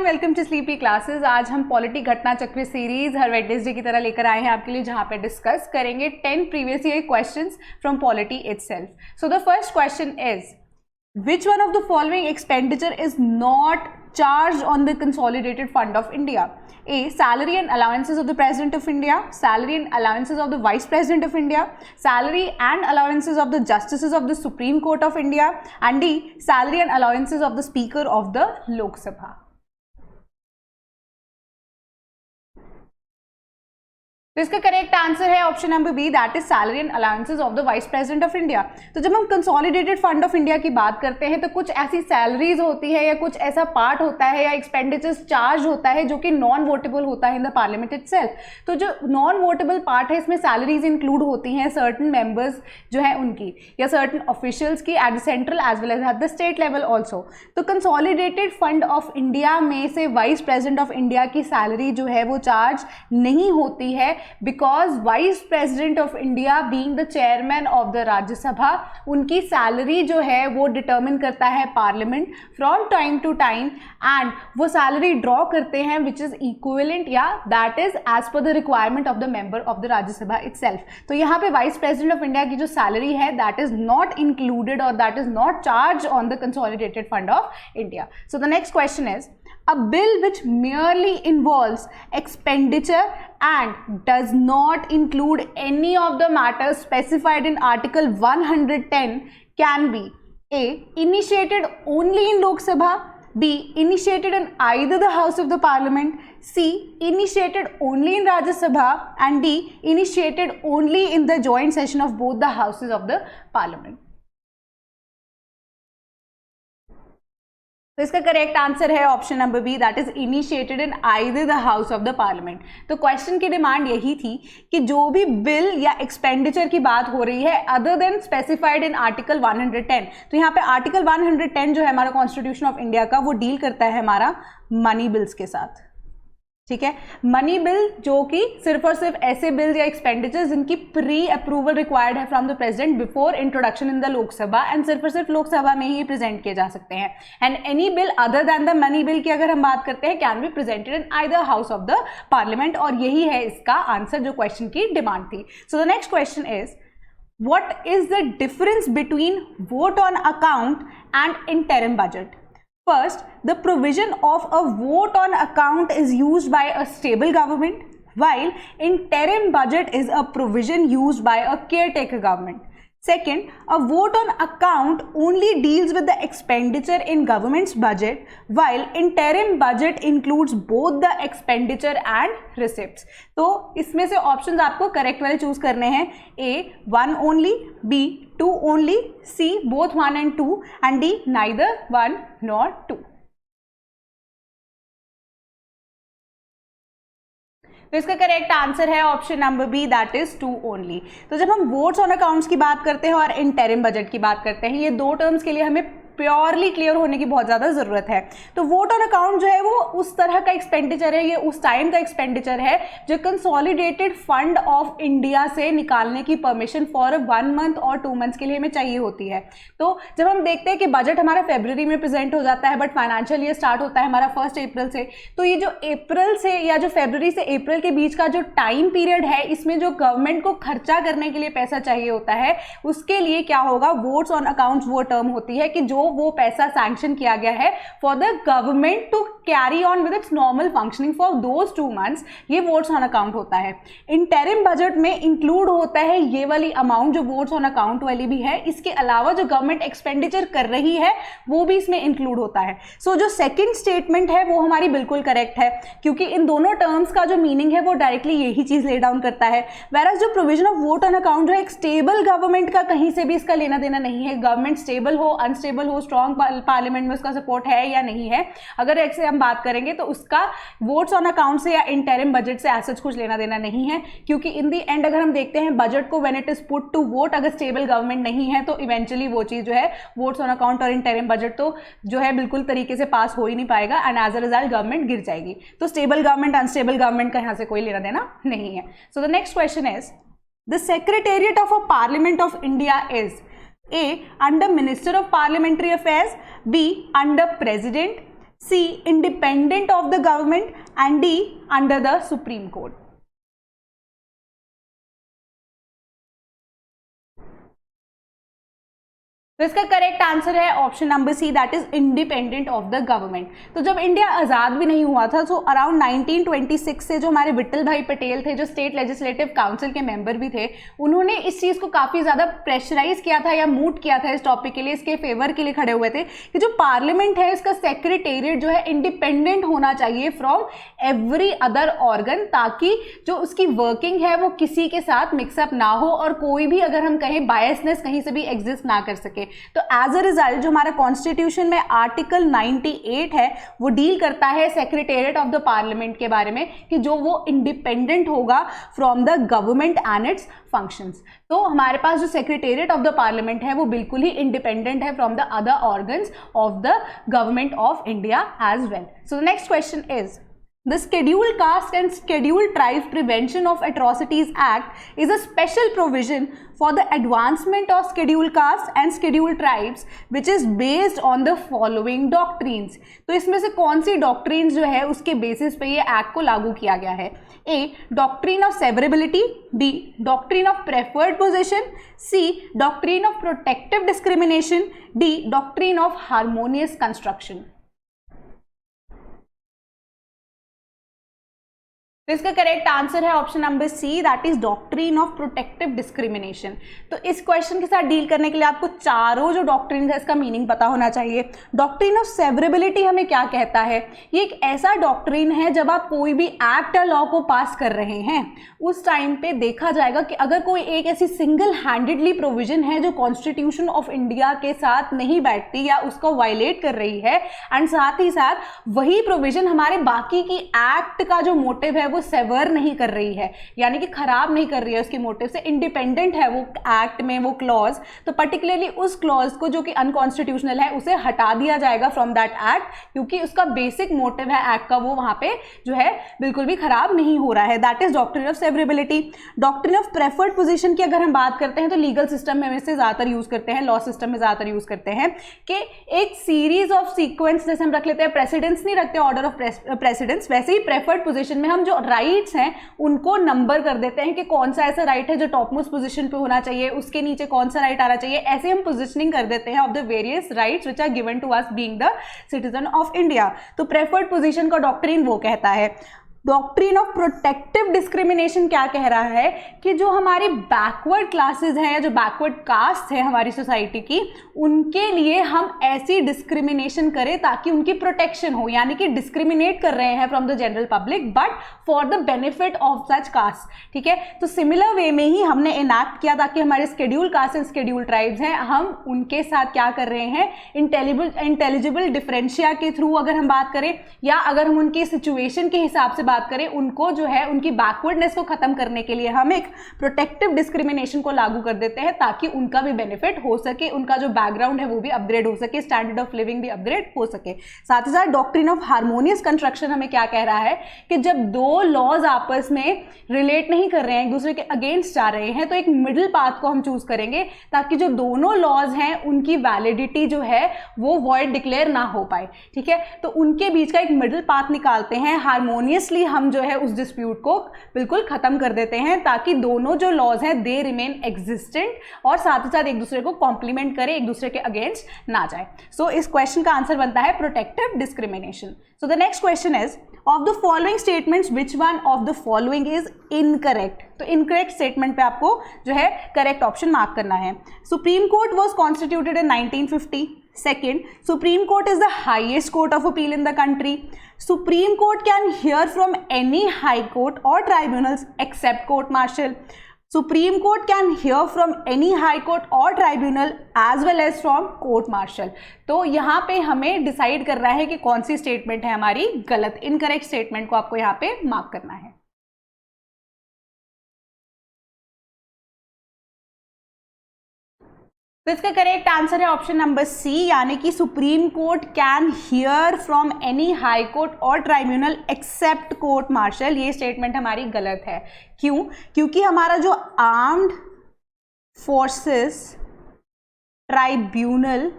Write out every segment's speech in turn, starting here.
Everyone, welcome to sleepy classes. आज हम polity घटना चक्र सीरीज हर वेडनेसडे की तरह लेकर आए हैं आपके लिए, जहां पे डिस्कस करेंगे 10 previous year questions from polity itself. So the first question is, which one of the following expenditure is not charged on the consolidated fund of India? A. Salary and allowances of the President of India, salary and allowances of the Vice President of India, salary and allowances of the Justices of the Supreme Court of India, and D. Salary and allowances of the Speaker of the Lok Sabha. तो इसका correct answer है option number B, that is salary and allowances of the vice president of India. तो जब हम consolidated fund of India की बात करते हैं तो कुछ ऐसी सैलरीज होती है या कुछ ऐसा पार्ट होता है या एक्सपेंडिचर्स चार्ज होता है जो कि नॉन वोटेबल होता है इन द पार्लियामेंट इटसेल्फ। तो जो नॉन वोटेबल पार्ट है इसमें सैलरीज इंक्लूड होती हैं सर्टन मेंबर्स जो है उनकी, या सर्टन ऑफिशियल्स की at the central as well as at the state level also. तो कंसोलिडेटेड फंड ऑफ इंडिया में से वाइस प्रेसिडेंट ऑफ इंडिया की सैलरी जो है वो चार्ज नहीं होती है, because vice president of India being the chairman of the Rajya Sabha, उनकी सैलरी जो है वो डिटर्मिन करता है parliament from time to time, and वो सैलरी ड्रॉ करते हैं विच इज इक्विवेलेंट या that is as per the requirement of the member of the Rajya Sabha itself. तो यहाँ पे वाइस प्रेसिडेंट ऑफ इंडिया की जो सैलरी है दैट इज नॉट इंक्लूडेड और that is not charge on the consolidated fund of India. So the next question is, a bill which merely involves expenditure and does not include any of the matters specified in Article 110 can be A. Initiated only in Lok Sabha, B. Initiated in either the House of the Parliament, C. Initiated only in Rajya Sabha, and D. Initiated only in the joint session of both the houses of the Parliament. तो इसका correct answer है option number B, that is initiated in either the house of the parliament. तो question की demand यही थी कि जो भी बिल या एक्सपेंडिचर की बात हो रही है other than specified in article 110, तो यहाँ पे आर्टिकल 110 जो है हमारा कॉन्स्टिट्यूशन ऑफ इंडिया का, वो डील करता है हमारा मनी बिल्स के साथ। ठीक है, मनी बिल जो कि सिर्फ और सिर्फ ऐसे बिल या एक्सपेंडिचर्स जिनकी प्री अप्रूवल रिक्वायर्ड है from the president before introduction in the Lok Sabha, and सिर्फ और सिर्फ लोकसभा में ही प्रेजेंट किए जा सकते हैं। And any bill other than the money bill की अगर हम बात करते हैं can be presented in either house of the parliament, और यही है इसका आंसर जो क्वेश्चन की डिमांड थी। सो the next question is, what is the difference between vote on account and interim budget? First, the provision of a vote on account is used by a stable government, while interim budget is a provision used by a caretaker government. Second, a vote on account only deals with the expenditure in government's budget, while interim budget includes both the expenditure and receipts. तो इसमें से options आपको correct वाले choose करने हैं, A 1 only, B 2 only, C both 1 and 2, and D neither 1 nor 2. तो इसका correct answer है option number B, that is 2 only. तो जब हम वोट्स ऑन अकाउंट्स की बात करते हैं और इंटरिम बजट की बात करते हैं, ये दो टर्म्स के लिए हमें प्योरली क्लियर होने की बहुत ज़्यादा ज़रूरत है। तो वोट ऑन अकाउंट जो है वो उस तरह का एक्सपेंडिचर है, ये उस टाइम का एक्सपेंडिचर है जो कंसोलिडेटेड फंड ऑफ इंडिया से निकालने की परमिशन फॉर 1 मंथ और 2 मंथ्स के लिए हमें चाहिए होती है। तो जब हम देखते हैं कि बजट हमारा फरवरी में प्रेजेंट हो जाता है, बट फाइनेंशियल ईयर स्टार्ट होता है हमारा 1 अप्रैल से, तो ये जो अप्रैल से या जो फरवरी से अप्रैल के बीच का जो टाइम पीरियड है, इसमें जो गवर्नमेंट को खर्चा करने के लिए पैसा चाहिए होता है, उसके लिए क्या होगा, वोट्स ऑन अकाउंट्स वो टर्म होती है कि जो वो पैसा सैंक्शन किया गया है for the government to carry on with its normal functioning for those 2 months, ये वोट्स ऑन अकाउंट होता है। इंटरिम बजट में इंक्लूड होता है ये वाली अमाउंट जो वोट्स ऑन अकाउंट वाली भी है, इसके अलावा जो गवर्नमेंट एक्सपेंडिचर कर रही है वो भी इसमें इंक्लूड होता है। सो जो सेकंड स्टेटमेंट है वो हमारी बिल्कुल करेक्ट है, क्योंकि इन दोनों टर्म्स का जो मीनिंग है वो डायरेक्टली यही चीज ले डाउन करता है। वैराज जो provision of vote on account जो है एक स्टेबल गवर्नमेंट का कहीं से भी इसका लेना देना नहीं है। गवर्नमेंट स्टेबल हो अनस्टेबल हो, स्ट्रॉन्ग पार्लियामेंट में उसका सपोर्ट है या नहीं है, अगर ऐसे हम बात करेंगे तो उसका वोट्स ऑन अकाउंट से या इंटरिम बजट से ऐसा कुछ लेना देना नहीं है, क्योंकि इन दी एंड अगर हम देखते हैं बजट को when it is put to vote, अगर स्टेबल गवर्नमेंट नहीं है तो इवेंचुअली वो चीज जो है वोट्स ऑन अकाउंट और इंटरिम बजट तो जो है बिल्कुल तरीके से पास हो ही नहीं पाएगा, and as a result government गिर जाएगी। तो स्टेबल गवर्नमेंट अनस्टेबल गवर्नमेंट का यहाँ से कोई लेना देना नहीं है। So the next question is, the secretariat of a parliament of India is A. Under Minister of Parliamentary Affairs, B. Under President, C independent of the government and D under the supreme court. तो इसका correct answer है option number C, that is independent of the government. तो जब India आज़ाद भी नहीं हुआ था, तो अराउंड 1926 से जो हमारे विट्ठल भाई पटेल थे, जो स्टेट लेजिस्लेटिव काउंसिल के मेंबर भी थे, उन्होंने इस चीज़ को काफ़ी ज़्यादा प्रेशराइज किया था या मूट किया था इस टॉपिक के लिए, इसके फेवर के लिए खड़े हुए थे कि जो पार्लियामेंट है इसका सेक्रेटेरिएट जो है इंडिपेंडेंट होना चाहिए फ्रॉम एवरी अदर ऑर्गन, ताकि जो उसकी वर्किंग है वो किसी के साथ मिक्सअप ना हो और कोई भी अगर हम कहें बायसनेस कहीं से भी एग्जिस्ट ना कर सके। तो एज अ रिजल्ट जो हमारा कॉन्स्टिट्यूशन में आर्टिकल 98 है वो डील करता है सेक्रेटेरिएट ऑफ द पार्लियामेंट के बारे में, कि जो वो इंडिपेंडेंट होगा from the government and it's functions. तो हमारे पास जो सेक्रेटेरिएट ऑफ द पार्लियामेंट है वो बिल्कुल ही इंडिपेंडेंट है from the other organs of the government of India as well. So the next question is, the Scheduled Caste and Scheduled Tribes Prevention of Atrocities Act is a special provision for the advancement of Scheduled Caste and Scheduled Tribes which is based on the following doctrines। तो इसमें से कौन सी doctrines जो है उसके basis पे ये act को लागू किया गया है? A, doctrine of severability, B, doctrine of preferred position, C, doctrine of protective discrimination, D, doctrine of harmonious construction. तो इसका करेक्ट आंसर है option number C, that is doctrine of protective discrimination. तो इस क्वेश्चन के साथ deal करने के लिए आपको चारों जो डॉक्ट्रीन है इसका मीनिंग पता होना चाहिए। डॉक्ट्रीन ऑफ सेवरेबिलिटी हमें क्या कहता है? ये एक ऐसा डॉक्ट्रीन है जब आप कोई भी एक्ट या लॉ को पास कर रहे हैं उस टाइम पे देखा जाएगा कि अगर कोई एक ऐसी सिंगल हैंडेडली प्रोविजन है जो कॉन्स्टिट्यूशन ऑफ इंडिया के साथ नहीं बैठती या उसको वायलेट कर रही है, एंड साथ ही साथ वही प्रोविजन हमारे बाकी की एक्ट का जो मोटिव है वो सेवर नहीं कर रही है, यानी कि खराब नहीं कर रही है, उसके मोटिव से इंडिपेंडेंट है वो एक्ट में वो क्लॉज, तो पर्टिकुलरली उस क्लॉज को जो कि अनकॉन्स्टिट्यूशनल है उसे हटा दिया जाएगा फ्रॉम दैट एक्ट, क्योंकि उसका बेसिक मोटिव है एक्ट का वो वहां पे जो है बिल्कुल भी खराब नहीं हो रहा है। That is doctrine of severability. Doctrine of preferred position की अगर हम बात करते हैं तो लीगल सिस्टम में वैसे ज्यादातर यूज करते हैं, लॉ सिस्टम में ज्यादातर यूज करते हैं कि एक सीरीज ऑफ सीक्वेंस, जैसे हम रख लेते हैं प्रेसिडेंस नहीं रखते, ऑर्डर ऑफ प्रेसिडेंस, वैसे ही प्रेफर्ड पोजीशन में हम जो राइट्स हैं उनको नंबर कर देते हैं कि कौन सा ऐसा राइट है जो टॉप मोस्ट पोजीशन पे होना चाहिए, उसके नीचे कौन सा राइट आना चाहिए, ऐसे हम पोजीशनिंग कर देते हैं of the various rights which are given to us being the citizen of India. तो प्रेफर्ड पोजीशन का डॉक्ट्रिन वो कहता है। डॉक्ट्रिन ऑफ प्रोटेक्टिव डिस्क्रिमिनेशन क्या कह रहा है कि जो हमारी बैकवर्ड क्लासेस हैं या जो बैकवर्ड कास्ट है हमारी सोसाइटी की, उनके लिए हम ऐसी डिस्क्रिमिनेशन करें ताकि उनकी प्रोटेक्शन हो, यानी कि डिस्क्रिमिनेट कर रहे हैं from the general public but for the benefit of such caste. ठीक है, तो सिमिलर वे में ही हमने इनैक्ट किया ताकि हमारे schedule caste and schedule tribes हैं, हम उनके साथ क्या कर रहे हैं, इंटेलिजिबल डिफरेंशिया के थ्रू अगर हम बात करें या अगर हम उनकी सिचुएशन के हिसाब से बात करें, उनको जो है उनकी बैकवर्डनेस को खत्म करने के लिए हम एक प्रोटेक्टिव डिस्क्रिमिनेशन को लागू कर देते हैं ताकि उनका भी बेनिफिट हो सके, उनका जो बैकग्राउंड है वो भी अपग्रेड हो सके, स्टैंडर्ड ऑफ लिविंग भी अपग्रेड हो सके। साथ ही साथ डॉक्ट्रिन ऑफ हार्मोनियस कंस्ट्रक्शन हमें क्या कह रहा है कि जब दो लॉज आपस में रिलेट नहीं कर रहे हैं, एक दूसरे के अगेंस्ट जा रहे हैं, तो एक मिडिल पाथ को हम चूज करेंगे ताकि जो दोनों लॉज हैं उनकी वैलिडिटी जो है वो वॉइड डिक्लेयर ना हो पाए। ठीक है, तो उनके बीच का एक मिडिल पाथ निकालते हैं, हार्मोनियसली हम जो है उस डिस्प्यूट को बिल्कुल खत्म कर देते हैं ताकि दोनों जो लॉज हैं दे रिमेन एग्जिस्टेंट और साथ ही साथ एक दूसरे को कॉम्प्लीमेंट करे, एक दूसरे के अगेंस्ट ना जाए। सो इस क्वेश्चन का आंसर बनता है protective discrimination. So the next question is, of the following statements which one of the following is incorrect. तो इनकरेक्ट स्टेटमेंट पे आपको जो है करेक्ट ऑप्शन मार्क करना है। Supreme court was constituted in 1950। Second, Supreme Court is the highest court of appeal in the country. Supreme Court can hear from any high court or tribunals except court martial. Supreme Court can hear from any high court or tribunal as well as from court martial. तो यहाँ पे हमें decide कर रहा है कि कौन सी statement है हमारी गलत। इनकरेक्ट स्टेटमेंट को आपको यहाँ पे मार्क करना है। तो इसका करेक्ट आंसर है ऑप्शन नंबर सी, यानी कि supreme court can hear from any high court और ट्राइब्यूनल एक्सेप्ट कोर्ट मार्शल। ये स्टेटमेंट हमारी गलत है। क्यों? क्योंकि हमारा जो आर्म्ड फोर्सेस ट्राइब्यूनल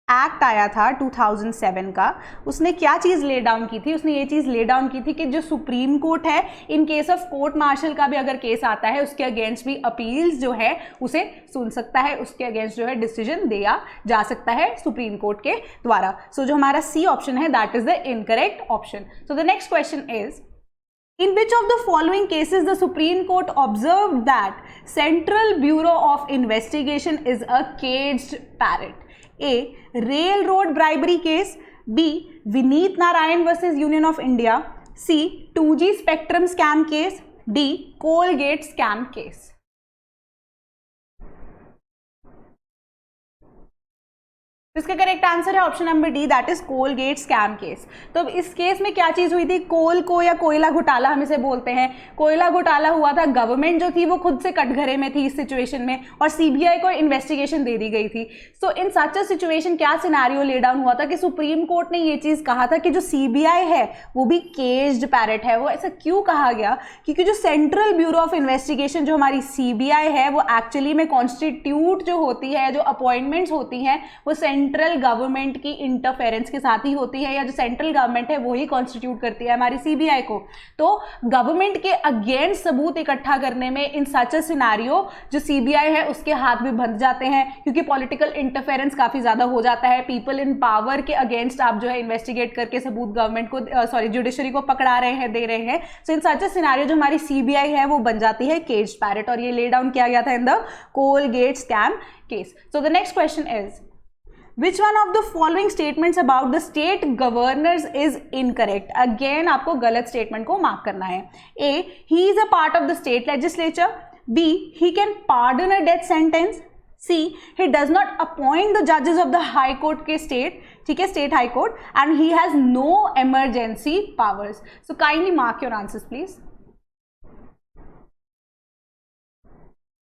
एक्ट आया था 2007 का, उसने क्या चीज़ ले डाउन की थी? उसने ये चीज़ ले डाउन की थी कि जो सुप्रीम कोर्ट है, in case of court martial का भी अगर केस आता है, उसके अगेंस्ट भी अपील्स जो है उसे सुन सकता है, उसके अगेंस्ट जो है डिसीजन दिया जा सकता है सुप्रीम कोर्ट के द्वारा। सो जो हमारा सी ऑप्शन है that is the incorrect option. So the next question is, in which of the following cases the Supreme Court observed that Central Bureau of Investigation is a caged parrot? A. Railroad bribery case. B. Vineet Narayan versus Union of India. C. 2G Spectrum scam case. D. Colgate scam case. इसका correct answer है option number D, that is Colgate scam case. तो इस case में क्या चीज हुई थी? कोल को या कोयला घोटाला हम इसे बोलते हैं, कोयला घोटाला हुआ था। गवर्नमेंट जो थी वो खुद से कटघरे में थी इस सिचुएशन में, और सीबीआई को इन्वेस्टिगेशन दे दी गई थी। सो इन सच अ सिचुएशन क्या सिनेरियो ले डाउन हुआ था कि सुप्रीम कोर्ट ने ये चीज कहा था कि जो सीबीआई है वो भी केज्ड पैरेट है। वो ऐसा क्यों कहा गया? क्योंकि जो सेंट्रल ब्यूरो ऑफ इन्वेस्टिगेशन जो हमारी सीबीआई है वो एक्चुअली में कॉन्स्टिट्यूट जो होती है, जो अपॉइंटमेंट्स होती हैं वो सेंट्रल गवर्नमेंट की इंटरफेरेंस के साथ ही होती है, या जो सेंट्रल गवर्नमेंट है वो ही कॉन्स्टिट्यूट करती है हमारी सीबीआई को। तो गवर्नमेंट के अगेंस्ट सबूत इकट्ठा करने में इन सच अ सिनेरियो जो सीबीआई है उसके हाथ भी बंध जाते हैं, क्योंकि पॉलिटिकल इंटरफेरेंस काफी ज्यादा हो जाता है। पीपल इन पावर के अगेंस्ट आप जो है इन्वेस्टिगेट करके सबूत गवर्नमेंट को जुडिशरी को पकड़ा रहे हैं, दे रहे हैं। सो इन सच अ सिनेरियो जो हमारी सीबीआई है वो बन जाती है केज्ड पैरेट, और ये ले डाउन किया गया था in the Colgate scam case. So the next question is, Which one of the following statements about the state governors is incorrect? Again आपको गलत स्टेटमेंट को मार्क करना है। A. He is a part of the state legislature. B. He can pardon a death sentence. C. He does not appoint the judges of the high court के state, ठीक है, state high court, and he has no emergency powers. So kindly mark your answers please.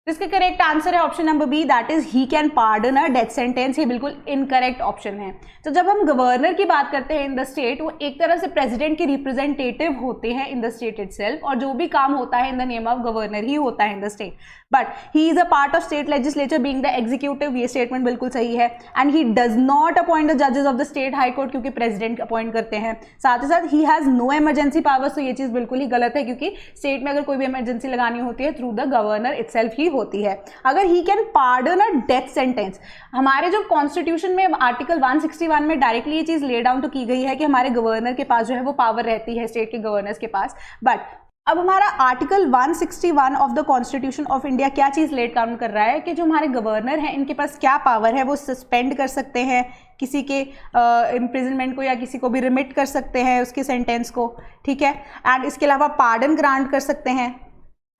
इसका correct answer है option number B, that is he can pardon a death sentence. ये बिल्कुल incorrect option है। तो जब हम गवर्नर की बात करते हैं इन द स्टेट, वो एक तरह से प्रेसिडेंट के रिप्रेजेंटेटिव होते हैं इन द स्टेट इटसेल्फ, और जो भी काम होता है in the name of governor ही होता है in the state. But he is a part of state legislature being the executive, ये स्टेटमेंट बिल्कुल सही है। And he does not appoint the जजेस of the state high court, क्योंकि president appoint करते हैं। साथ ही साथ he has no emergency powers, तो ये चीज बिल्कुल ही गलत है, क्योंकि स्टेट में अगर कोई भी इमरजेंसी लगानी होती है थ्रू द गवर्नर इटसेल्फ ही होती है। अगर ही can pardon a death sentence, हमारे जो कॉन्स्टिट्यूशन में आर्टिकल 161 में डायरेक्टली ये चीज ले डाउन तो की गई है कि हमारे गवर्नर के पास जो है वो पावर रहती है स्टेट के गवर्नर्स के पास। बट अब हमारा article 161 of the constitution of India क्या चीज लेट डाउन कर रहा है कि जो हमारे गवर्नर हैं इनके पास क्या पावर है? वो सस्पेंड कर सकते हैं किसी के इम्प्रिजनमेंट को, या किसी को भी रिमिट कर सकते हैं उसके सेंटेंस को, ठीक है। एंड इसके अलावा पार्डन ग्रांट कर सकते हैं।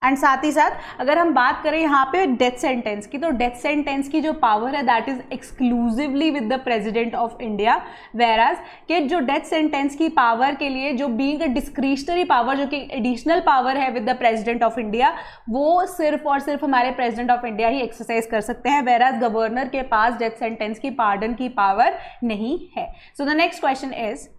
एंड साथ ही साथ अगर हम बात करें यहाँ पे डेथ सेंटेंस की, तो डेथ सेंटेंस की जो पावर है that is exclusively with the president of India, whereas कि जो डेथ सेंटेंस की पावर के लिए जो बीइंग अ डिस्क्रिशनरी पावर, जो कि एडिशनल पावर है with the president of India, वो सिर्फ और सिर्फ हमारे president of India he exercise कर सकते हैं, वेराज गवर्नर के पास डेथ सेंटेंस की पार्डन की पावर नहीं है। So the next question is,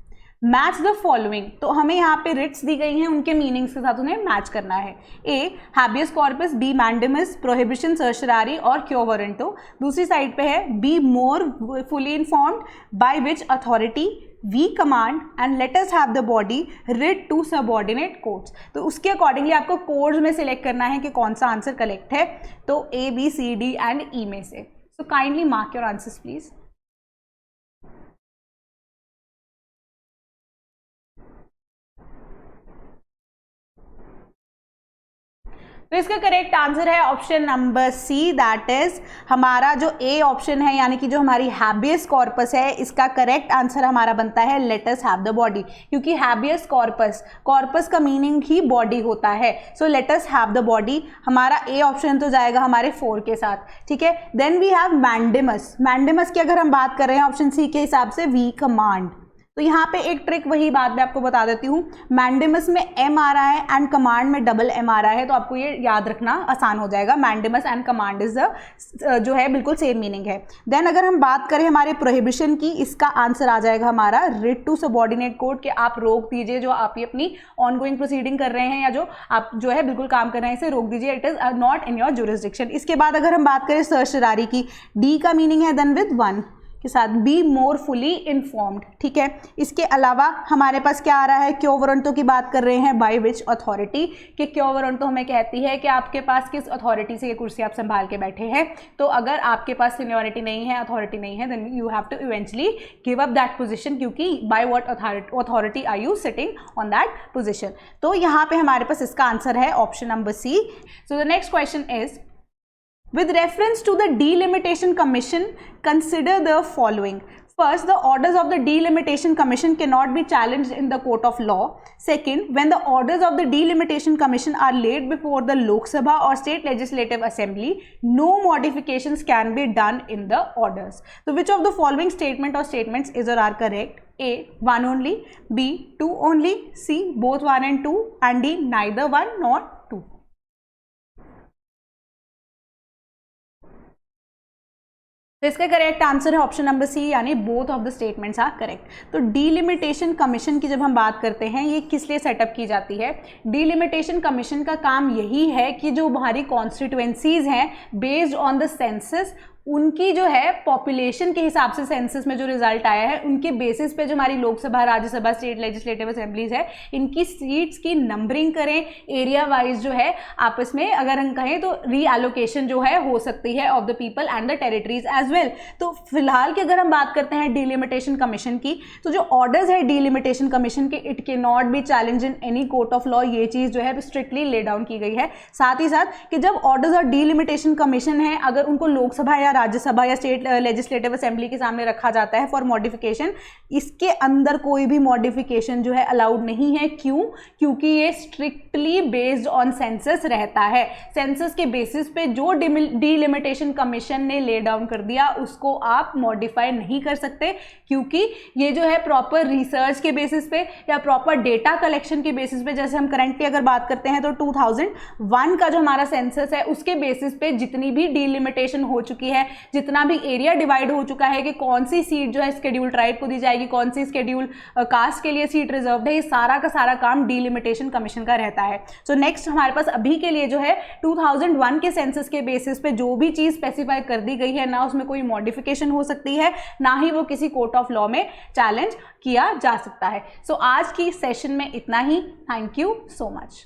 match the following. तो हमें यहाँ पे रिट्स दी गई हैं, उनके मीनिंग्स के साथ उन्हें मैच करना है। A habeas corpus, B mandamus, prohibition certiorari और क्यो वारंटो। दूसरी साइड पे है be more fully informed, by which authority, we command, and let us have the body, writ to subordinate courts. तो उसके अकॉर्डिंगली आपको codes में select करना है कि कौन सा आंसर करेक्ट है, तो A B C D and E में से। So kindly mark your answers please. तो इसका करेक्ट आंसर है option number C, that is हमारा जो ए ऑप्शन है, यानी कि जो हमारी हैबियस कॉर्पस है, इसका करेक्ट आंसर हमारा बनता है late us have the body, क्योंकि हैबियस कॉर्पस, कॉर्पस का मीनिंग ही बॉडी होता है। So let us have the body, हमारा ए ऑप्शन तो जाएगा हमारे 4 के साथ, ठीक है। Then we have mandamus. Mandamus की अगर हम बात कर रहे हैं ऑप्शन सी के हिसाब से, वी कमांड। तो यहाँ पे एक ट्रिक वही बात मैं आपको बता देती हूँ, मैंडेमस में एम आ रहा है एंड कमांड में डबल एम आ रहा है, तो आपको ये याद रखना आसान हो जाएगा। Mandamus and command is the जो है बिल्कुल सेम मीनिंग है। देन अगर हम बात करें हमारे प्रोहिबिशन की, इसका आंसर आ जाएगा हमारा रिट टू सबऑर्डिनेट कोर्ट, कि आप रोक दीजिए जो आप अपनी ऑनगोइंग प्रोसीडिंग कर रहे हैं, या जो आप जो है बिल्कुल काम कर रहे हैं, इसे रोक दीजिए, it is not in your jurisdiction. इसके बाद अगर हम बात करें सर्शरारी की, डी का मीनिंग है देन विद वन, के साथ बी मोर फुली इन्फॉर्म्ड, ठीक है। इसके अलावा हमारे पास क्या आ रहा है, क्यों वारंटों की बात कर रहे हैं, बाय विच अथॉरिटी, कि क्यों वारंटो हमें कहती है कि आपके पास किस अथॉरिटी से ये कुर्सी आप संभाल के बैठे हैं। तो अगर आपके पास सीनियरिटी नहीं है, अथॉरिटी नहीं है, then you have to eventually give up that position, क्योंकि by what authority are you sitting on that position. तो यहाँ पे हमारे पास इसका आंसर है option number C. So the next question is, with reference to the delimitation commission, consider the following. First, the orders of the delimitation commission cannot be challenged in the court of law. Second, when the orders of the delimitation commission are laid before the Lok Sabha or state legislative assembly, no modifications can be done in the orders. So which of the following statement or statements is or are correct? A, 1 only, B, 2 only, C, both 1 and 2, and D, neither 1 nor 2. तो इसका correct answer है option number C, यानी both of the statements are correct. तो delimitation commission की जब हम बात करते हैं, ये किस लिए सेटअप की जाती है? डीलिमिटेशन कमीशन का काम यही है कि जो हमारी कॉन्स्टिट्यूएंसीज हैं बेस्ड ऑन द सेंसस, उनकी जो है पॉपुलेशन के हिसाब से सेंसस में जो रिजल्ट आया है उनके बेसिस पे जो हमारी Lok Sabha, Rajya Sabha, state legislative assemblies है, इनकी सीट्स की नंबरिंग करें, एरिया वाइज जो है आपस में अगर हम कहें तो रीएलोकेशन जो है हो सकती है of the people and the territories as well. तो फिलहाल की अगर हम बात करते हैं डीलिमिटेशन कमीशन की, तो जो ऑर्डर्स है डीलिमिटेशन कमीशन के, इट के not be challenge in any court of law, ये चीज जो है स्ट्रिक्टली ले डाउन की गई है। साथ ही साथ कि जब ऑर्डर्स और डीलिमिटेशन कमीशन है, अगर उनको लोकसभा या राज्यसभा या स्टेट लेजिस्लेटिव असेंबली के सामने रखा जाता है फॉर मॉडिफिकेशन, इसके अंदर कोई भी मॉडिफिकेशन जो है अलाउड नहीं है। क्यों? क्योंकि ये स्ट्रिक्टली बेस्ड ऑन सेंसस रहता है। सेंसस के बेसिस पे जो डीलिमिटेशन कमीशन ने ले डाउन कर दिया उसको आप मॉडिफाई नहीं कर सकते, क्योंकि ये जो है प्रॉपर रिसर्च के बेसिस पे या प्रॉपर डेटा कलेक्शन के बेसिस पे, जैसे हम करंटली अगर बात करते हैं तो 2001 का जो हमारा सेंसस है उसके बेसिस पे जितनी भी डीलिमिटेशन हो चुकी है, जितना भी एरिया डिवाइड हो चुका है कि कौन सी सीट जो है शेड्यूल ट्राइब को दी जाएगी, कौन सी शेड्यूल कास्ट के लिए सीट रिजर्व्ड है, ये सारा का सारा काम डीलिमिटेशन कमीशन का रहता है। सो नेक्स्ट हमारे पास अभी के लिए जो है 2001 के सेंसस के बेसिस पे जो भी चीज स्पेसिफाई कर दी गई है, ना उसमें कोई मॉडिफिकेशन हो सकती है, ना ही वो किसी कोर्ट ऑफ लॉ में चैलेंज किया जा सकता है। सो आज की सेशन में इतना ही। Thank you so much.